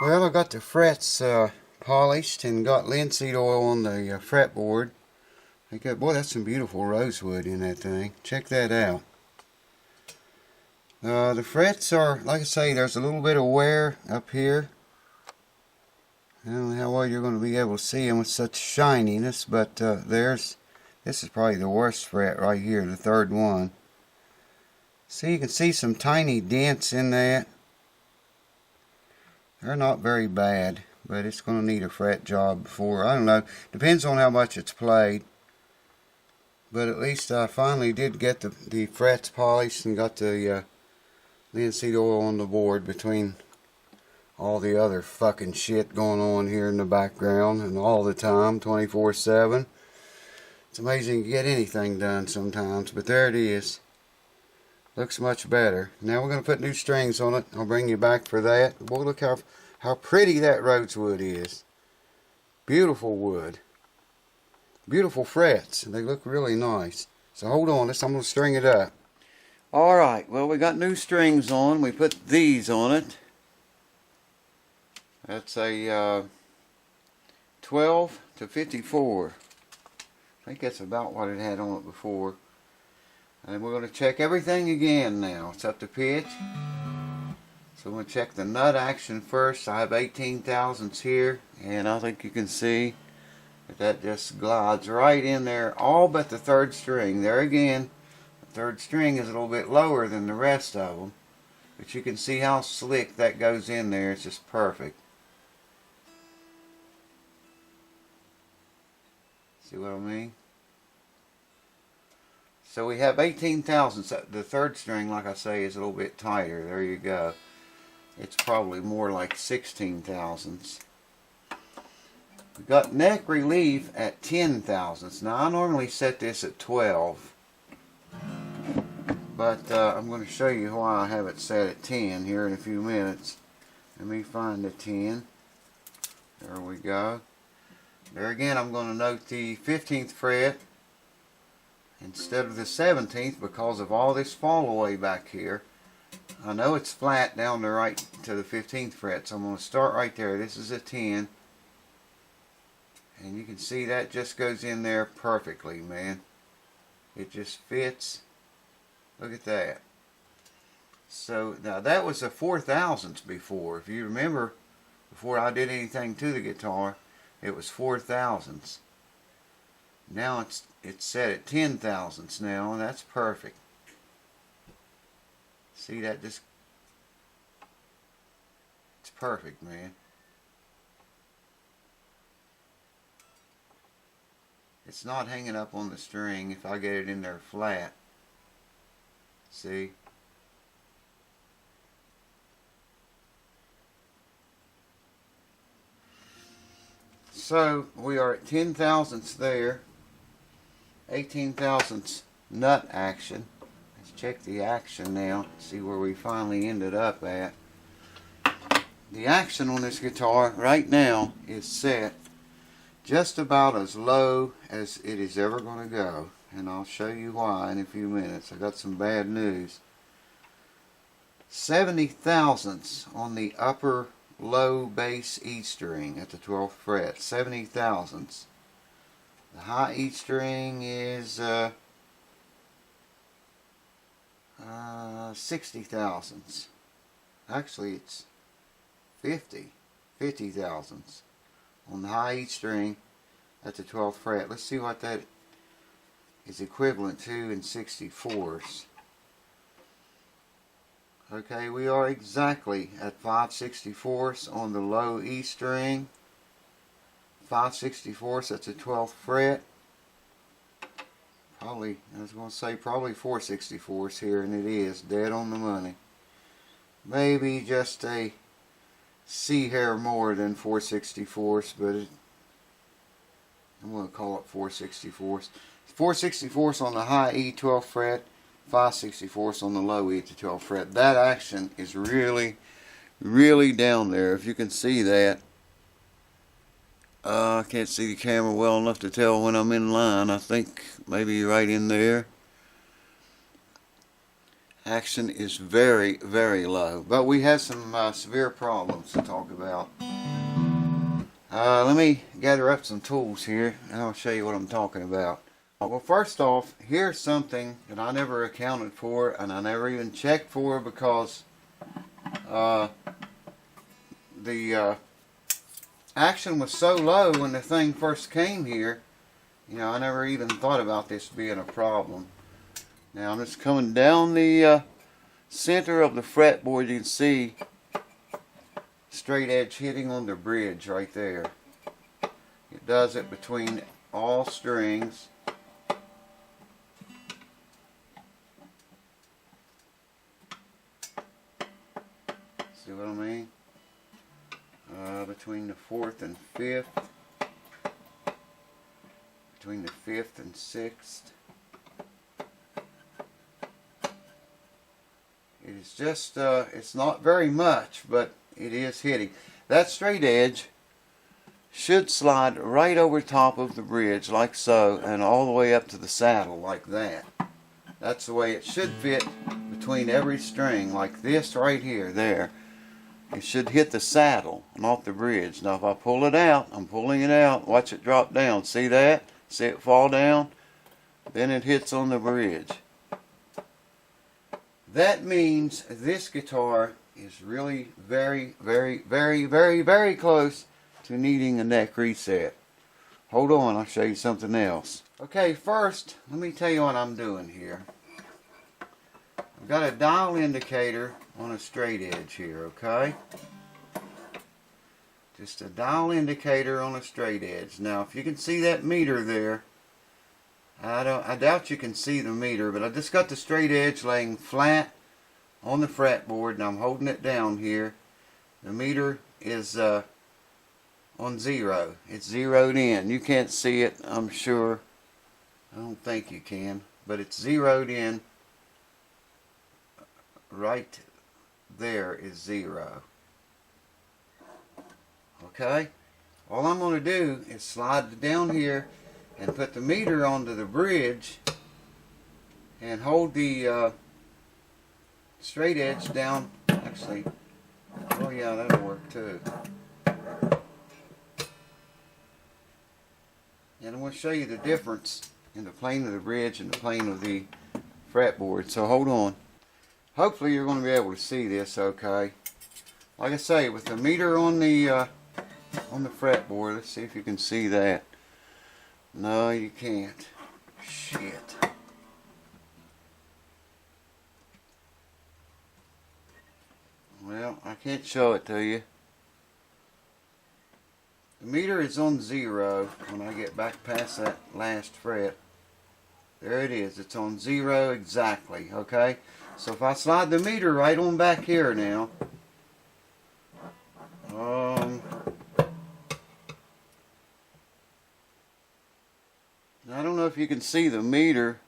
Well, I got the frets polished and got linseed oil on the fretboard. Boy, that's some beautiful rosewood in that thing. Check that out. The frets are, like I say, there's a little bit of wear up here. I don't know how well you're going to be able to see them with such shininess, but this is probably the worst fret right here, the third one. See, you can see some tiny dents in that. They're not very bad, but it's going to need a fret job before, I don't know, depends on how much it's played. But at least I finally did get the frets polished and got the linseed oil on the board between all the other fucking shit going on here in the background and all the time, 24/7. It's amazing to get anything done sometimes, but there it is. Looks much better. Now we're going to put new strings on it. I'll bring you back for that. Boy, look how pretty that rosewood is. Beautiful wood. Beautiful frets. They look really nice. So hold on, I'm going to string it up. Alright, well, we got new strings on. We put these on it. That's a 12 to 54. I think that's about what it had on it before. And we're going to check everything again now. It's up to pitch. So we're going to check the nut action first. I have 18 thousandths here, and I think you can see that just glides right in there, all but the third string. There again, the third string is a little bit lower than the rest of them, but you can see how slick that goes in there. It's just perfect. See what I mean? So we have 18 thousandths. The third string, like I say, is a little bit tighter. There you go. It's probably more like 16 thousandths. We got neck relief at 10 thousandths. Now I normally set this at 12, but I'm going to show you why I have it set at 10 here in a few minutes. Let me find the 10. There we go. There again, I'm going to note the 15th fret instead of the 17th because of all this fall away back here. I know it's flat down to right to the 15th fret, so I'm going to start right there. This is a 10, and you can see that just goes in there perfectly, man. It just fits. Look at that. So now that was a 4 thousandths before. If you remember, before I did anything to the guitar, it was 4 thousandths. Now it's set at 10 thousandths now, and that's perfect. See that just, it's perfect, man. It's not hanging up on the string if I get it in there flat. See? So we are at 10 thousandths there. 18 thousandths nut action. Let's check the action now, see where we finally ended up at. The action on this guitar right now is set just about as low as it is ever going to go, and I'll show you why in a few minutes. I got some bad news. 70 thousandths on the upper low bass E string at the 12th fret. 70 thousandths. The high E string is 60 thousandths. Actually, it's 50 thousandths on the high E string at the 12th fret. Let's see what that is equivalent to in 64ths. Okay, we are exactly at 5/64ths on the low E string. 5/64ths at the 12th fret. Probably, I was going to say probably 4/64ths here, and it is dead on the money. Maybe just a C hair more than 4/64ths, but I'm going to call it 4/64ths. 4/64ths on the high E 12th fret, 5/64ths on the low E at the 12th fret. That action is really, really down there, if you can see that. I can't see the camera well enough to tell when I'm in line. I think maybe right in there. action is very, very low. But we have some severe problems to talk about. Let me gather up some tools here and I'll show you what I'm talking about. Well, first off, here's something that I never accounted for and I never even checked for because the action was so low when the thing first came here. You know, I never even thought about this being a problem. Now I'm just coming down the center of the fretboard. You can see straight edge hitting on the bridge right there. It does it between all strings. See what I mean? Between the 4th and 5th. Between the 5th and 6th. It is just, it's not very much, but it is hitting. That straight edge should slide right over top of the bridge like so and all the way up to the saddle like that. That's the way it should fit between every string like this right here, there. It should hit the saddle, not the bridge. Now if I pull it out, I'm pulling it out, watch it drop down. See that? See it fall down? Then it hits on the bridge. That means this guitar is really very, very, very, very, very close to needing a neck reset. Hold on, I'll show you something else. Okay, first, let me tell you what I'm doing here. I've got a dial indicator on a straight edge here, okay? Just a dial indicator on a straight edge. Now, if you can see that meter there, I doubt you can see the meter, but I just got the straight edge laying flat on the fretboard and I'm holding it down here. The meter is on 0. It's zeroed in. You can't see it, I'm sure. I don't think you can, but it's zeroed in. Right there is 0. Okay? All I'm going to do is slide it down here and put the meter onto the bridge and hold the straight edge down. Actually, oh yeah, that'll work too. And I'm going to show you the difference in the plane of the bridge and the plane of the fretboard. So hold on. Hopefully you're going to be able to see this okay. Like I say, with the meter on the fretboard, let's see if you can see that. No, you can't. Shit. Well, I can't show it to you. The meter is on 0 when I get back past that last fret. There it is. It's on 0 exactly, okay? So if I slide the meter right on back here now, I don't know if you can see the meter.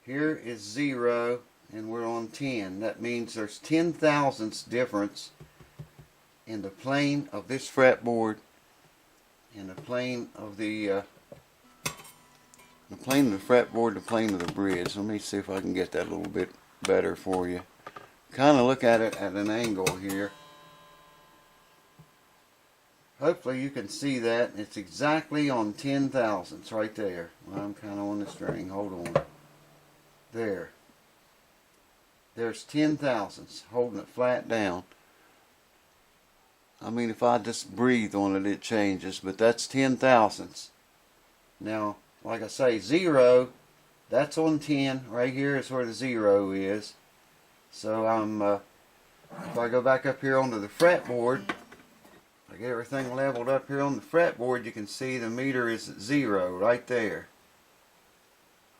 Here is 0 and we're on 10. That means there's 10 thousandths difference in the plane of this fretboard and the plane of the fretboard, the plane of the bridge. Let me see if I can get that a little bit better for you. Kind of look at it at an angle here. Hopefully you can see that. It's exactly on 10 thousandths right there. Well, I'm kind of on the string. Hold on. There. There's 10 thousandths. Holding it flat down. I mean, if I just breathe on it, it changes. But that's 10 thousandths. Now, like I say, 0, that's on 10. Right here is where the 0 is. So if I go back up here onto the fretboard, I get everything leveled up here on the fretboard, you can see the meter is at 0 right there.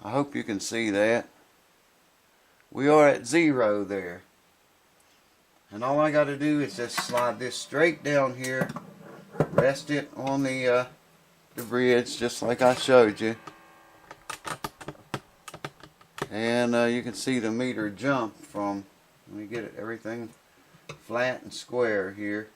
I hope you can see that. We are at 0 there. And all I got to do is just slide this straight down here, rest it on the bridge just like I showed you. And you can see the meter jump from, let me get it everything flat and square here.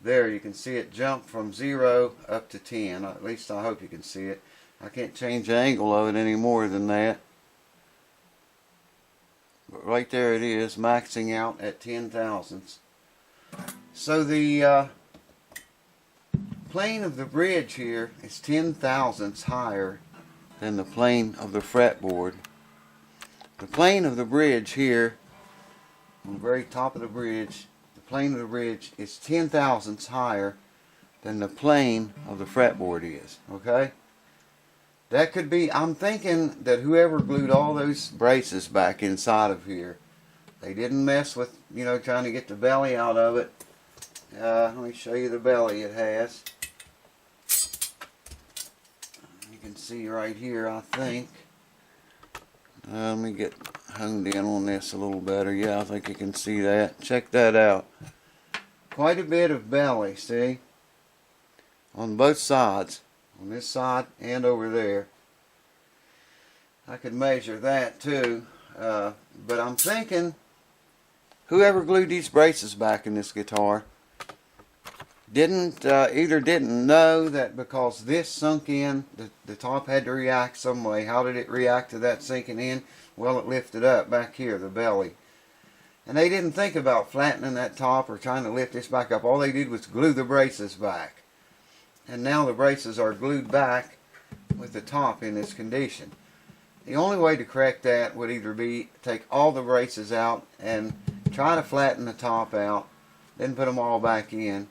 There, you can see it jump from 0 up to 10. At least I hope you can see it. I can't change the angle of it any more than that. right there it is, maxing out at 10 thousandths. So the plane of the bridge here is 10 thousandths higher than the plane of the fretboard. The plane of the bridge here, on the very top of the bridge, the plane of the bridge is 10 thousandths higher than the plane of the fretboard is, okay? That could be, I'm thinking that whoever glued all those braces back inside of here, they didn't mess with, you know, trying to get the belly out of it. Let me show you the belly it has. You can see right here, I think. Let me get honed in on this a little better. Yeah, I think you can see that. Check that out. Quite a bit of belly, see? On both sides. On this side and over there. I could measure that too. But I'm thinking, whoever glued these braces back in this guitar either didn't know that because this sunk in, the top had to react some way. How did it react to that sinking in? Well, it lifted up back here, the belly. And they didn't think about flattening that top or trying to lift this back up. All they did was glue the braces back. And now the braces are glued back with the top in this condition. The only way to correct that would either be take all the braces out and try to flatten the top out, then put them all back in,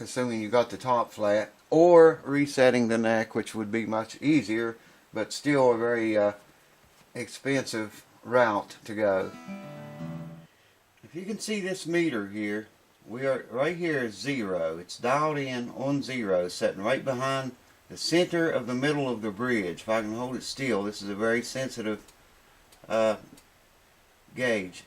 assuming you got the top flat, or resetting the neck, which would be much easier, but still a very expensive route to go. If you can see this meter here, we are right here is 0. It's dialed in on 0, sitting right behind the center of the middle of the bridge. If I can hold it still, this is a very sensitive gauge.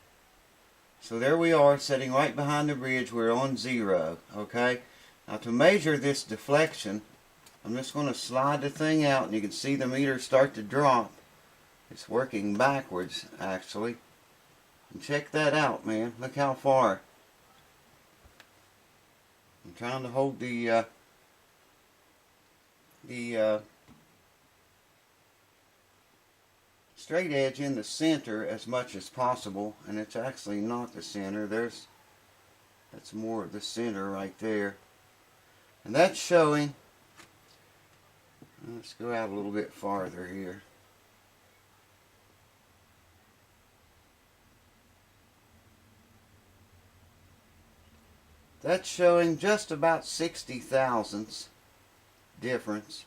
So there we are, sitting right behind the bridge. We're on 0. Okay. Now to measure this deflection, I'm just going to slide the thing out, and you can see the meter start to drop. It's working backwards, actually. And check that out, man. Look how far. I'm trying to hold the straight edge in the center as much as possible, and it's actually not the center. That's more of the center right there, and that's showing. Let's go out a little bit farther here. That's showing just about 60 thousandths difference.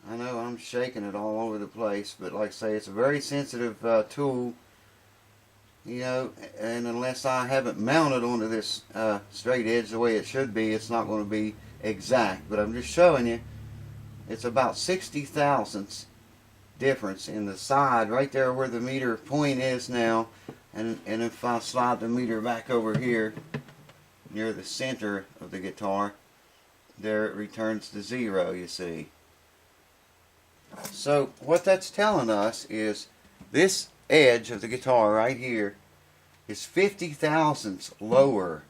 I know I'm shaking it all over the place, but like I say, it's a very sensitive tool, you know, and unless I haven't mounted onto this straight edge the way it should be, it's not going to be exact. But I'm just showing you, it's about 60 thousandths difference in the side right there where the meter point is now, and if I slide the meter back over here near the center of the guitar, there it returns to 0, you see. So what that's telling us is this edge of the guitar right here is 50 thousandths lower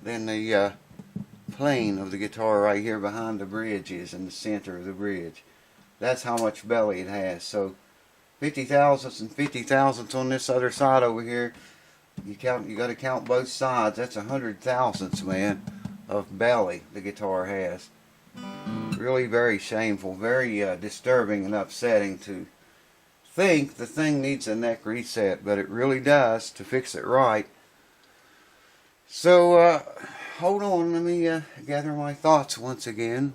than the plane of the guitar right here behind the bridge is, in the center of the bridge. That's how much belly it has. So 50 thousandths and 50 thousandths on this other side over here. You got to count both sides. That's 100 thousandths, man, of belly the guitar has. Really very shameful, very disturbing and upsetting to think the thing needs a neck reset, but it really does to fix it right. So hold on, let me gather my thoughts once again.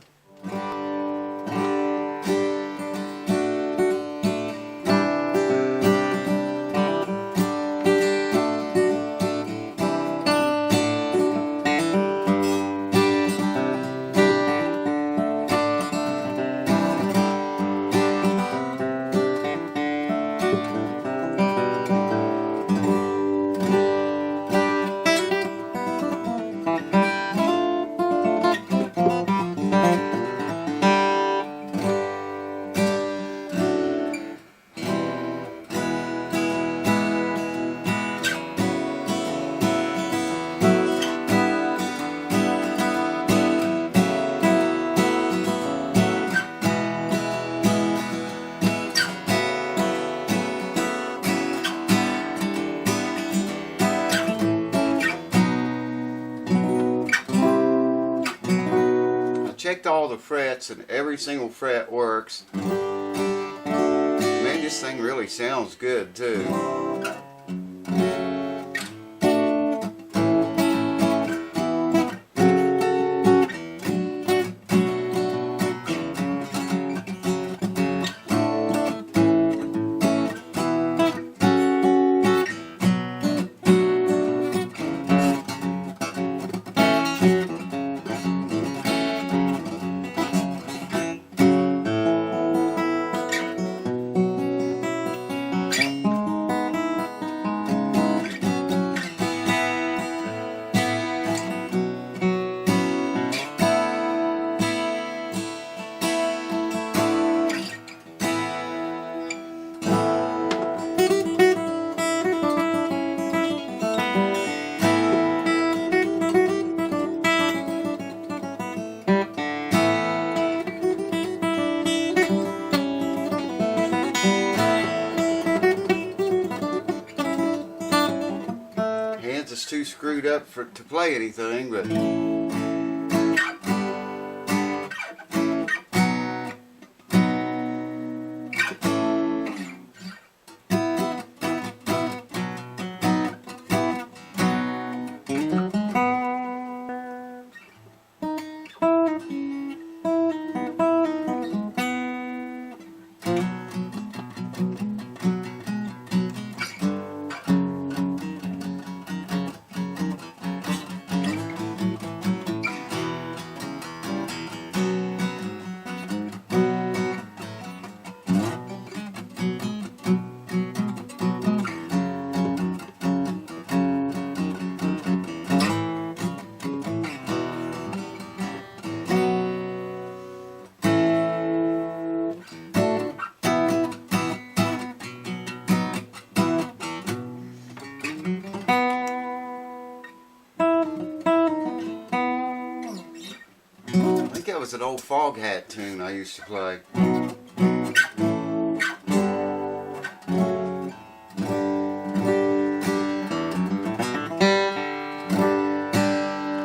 checked all the frets and every single fret works. Man, this thing really sounds good too. It's too screwed up to play anything, but I think that was an old Fog Hat tune I used to play.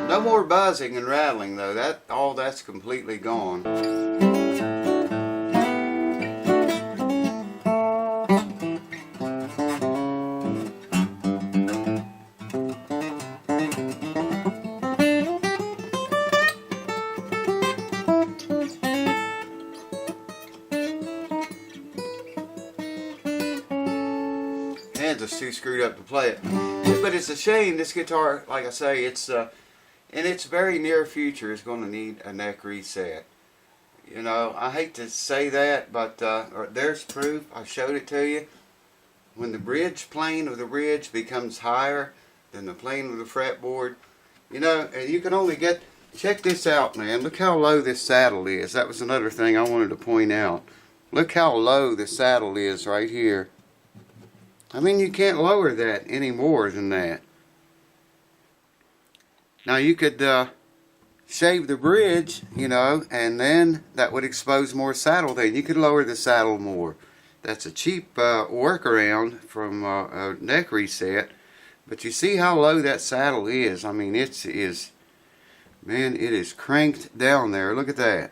No more buzzing and rattling though. All that's completely gone. Hands are too screwed up to play it. But it's a shame this guitar, like I say, it's in its very near future is going to need a neck reset. You know, I hate to say that, but there's proof. I showed it to you. When the bridge plane of the bridge becomes higher than the plane of the fretboard, you know, and you can only get, check this out, man. Look how low this saddle is. That was another thing I wanted to point out. Look how low the saddle is right here. I mean, you can't lower that any more than that. Now you could shave the bridge, you know, and then that would expose more saddle there. You could lower the saddle more. That's a cheap workaround from a neck reset. But you see how low that saddle is. I mean, man, it is cranked down there. Look at that.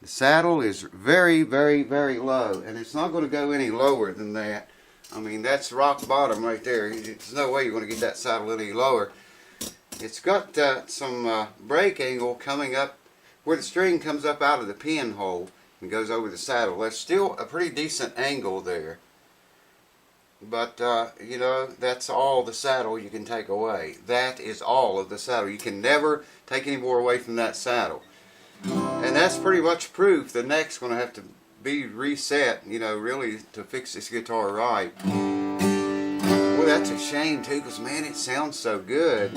The saddle is very, very, very low, and it's not going to go any lower than that. I mean, that's rock bottom right there. There's no way you're going to get that saddle any lower. It's got some break angle coming up where the string comes up out of the pinhole and goes over the saddle. There's still a pretty decent angle there. But, you know, that's all the saddle you can take away. That is all of the saddle. You can never take any more away from that saddle. And that's pretty much proof the neck's going to have to be reset, you know, really to fix this guitar right. Boy, that's a shame too, because man, it sounds so good.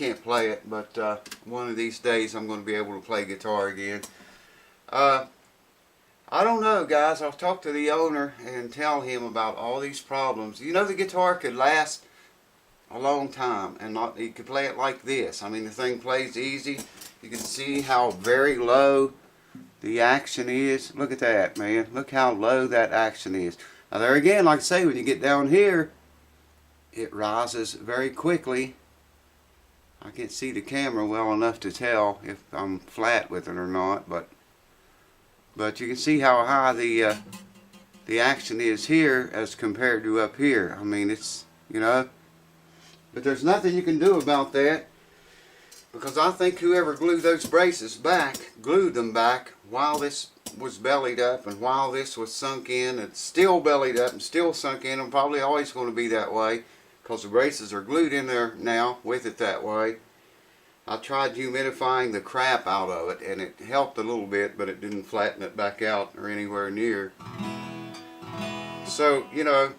can't play it, but one of these days I'm going to be able to play guitar again. I don't know, guys. I'll talk to the owner and tell him about all these problems. You know, the guitar could last a long time, and not, you could play it like this. I mean, the thing plays easy. You can see how very low the action is. Look at that, man. Look how low that action is. Now there again, like I say, when you get down here, it rises very quickly. I can't see the camera well enough to tell if I'm flat with it or not, but you can see how high the action is here as compared to up here. I mean, it's, you know, but there's nothing you can do about that, because I think whoever glued those braces back glued them back while this was bellied up and while this was sunk in. It's still bellied up and still sunk in, and probably always going to be that way because the braces are glued in there now with it that way. I tried humidifying the crap out of it, and it helped a little bit, but it didn't flatten it back out or anywhere near. So, you know,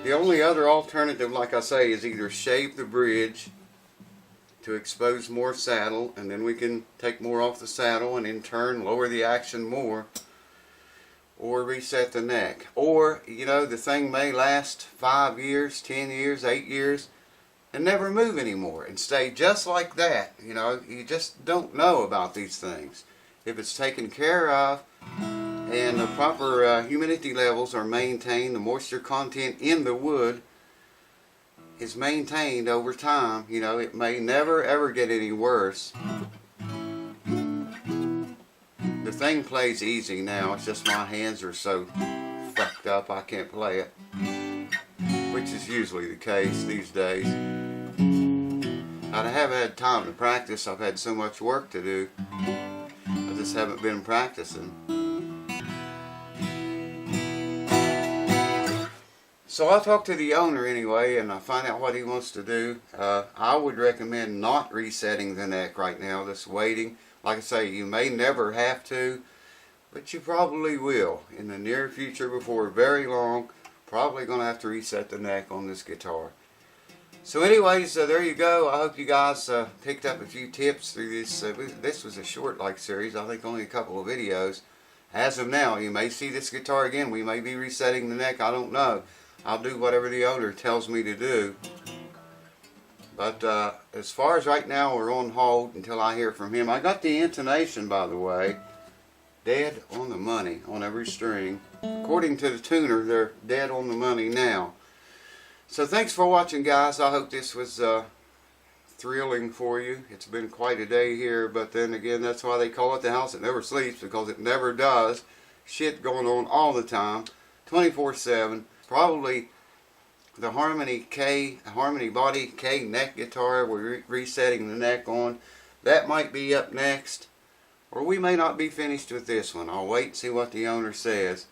the only other alternative, like I say, is either shave the bridge to expose more saddle, and then we can take more off the saddle and in turn lower the action more, or reset the neck. Or, you know, the thing may last 5 years, 10 years, 8 years, and never move anymore and stay just like that. You know, you just don't know about these things. If it's taken care of and the proper humidity levels are maintained, the moisture content in the wood is maintained over time, you know, it may never ever get any worse. The thing plays easy now. It's just my hands are so fucked up I can't play it, which is usually the case these days. I haven't had time to practice. I've had so much work to do. I just haven't been practicing. So I'll talk to the owner anyway, and I'll find out what he wants to do. I would recommend not resetting the neck right now, just waiting. Like I say, you may never have to, but you probably will. In the near future, before very long, probably going to have to reset the neck on this guitar. So anyways, there you go. I hope you guys picked up a few tips through this. This was a short series, I think only a couple of videos. As of now, you may see this guitar again. We may be resetting the neck, I don't know. I'll do whatever the owner tells me to do. But as far as right now, we're on hold until I hear from him. I got the intonation, by the way, dead on the money on every string. According to the tuner, they're dead on the money now. So thanks for watching, guys. I hope this was thrilling for you. It's been quite a day here, but then again, that's why they call it the house that never sleeps, because it never does. Shit going on all the time, 24/7. Probably the Harmony Body K neck guitar we're resetting the neck on. That might be up next, or we may not be finished with this one. I'll wait and see what the owner says.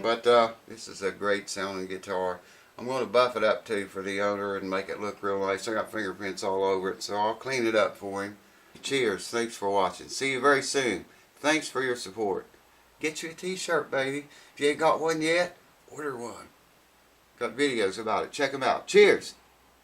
But this is a great sounding guitar. I'm going to buff it up too for the owner and make it look real nice. I got fingerprints all over it, so I'll clean it up for him. Cheers. Thanks for watching. See you very soon. Thanks for your support. Get you a t-shirt, baby. If you ain't got one yet, order one. Got videos about it. Check them out. Cheers.